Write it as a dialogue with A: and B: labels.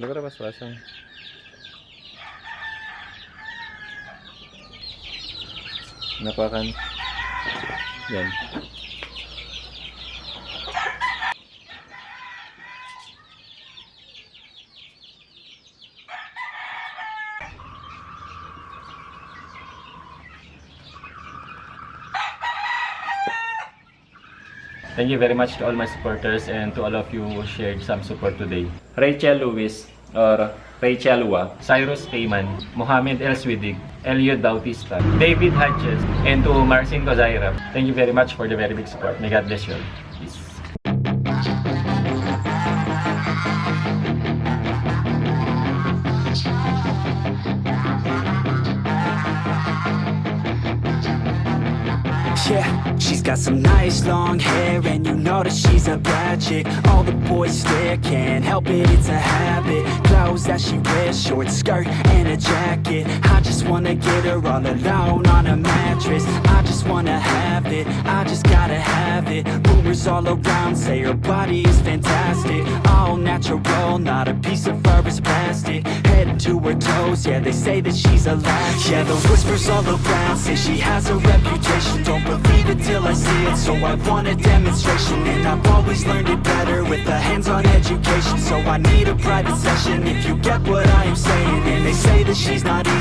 A: Tara, pas-pasang. Napakan. Yan. Thank you very much to all my supporters and to all of you who shared some support today. Rachel Lewis or Rachel Wa, Cyrus Payman, Mohamed El Swidig, Eliud Bautista, David Hodges, and to Marcin Kozairab. Thank you very much for the very big support. May God bless you all. Peace.
B: Yeah, she's got some nice long hair, and you know that she's a bad chick. All the boys stare, can't help it, it's a habit. Clothes that she wears, short skirt and a jacket. I just wanna get her all alone on a mattress. I just wanna have it, I just gotta have it. Rumors all around say her body is fantastic. All natural, not a piece of fur is plastic. Head to her toes, yeah, they say that she's a latch. Yeah, those whispers all around say she has a reputation. Don't believe it till I see it, so I want a demonstration. And I've always learned it better with a hands-on education. So I need a private session if you get what I am saying. And they say that she's not easy,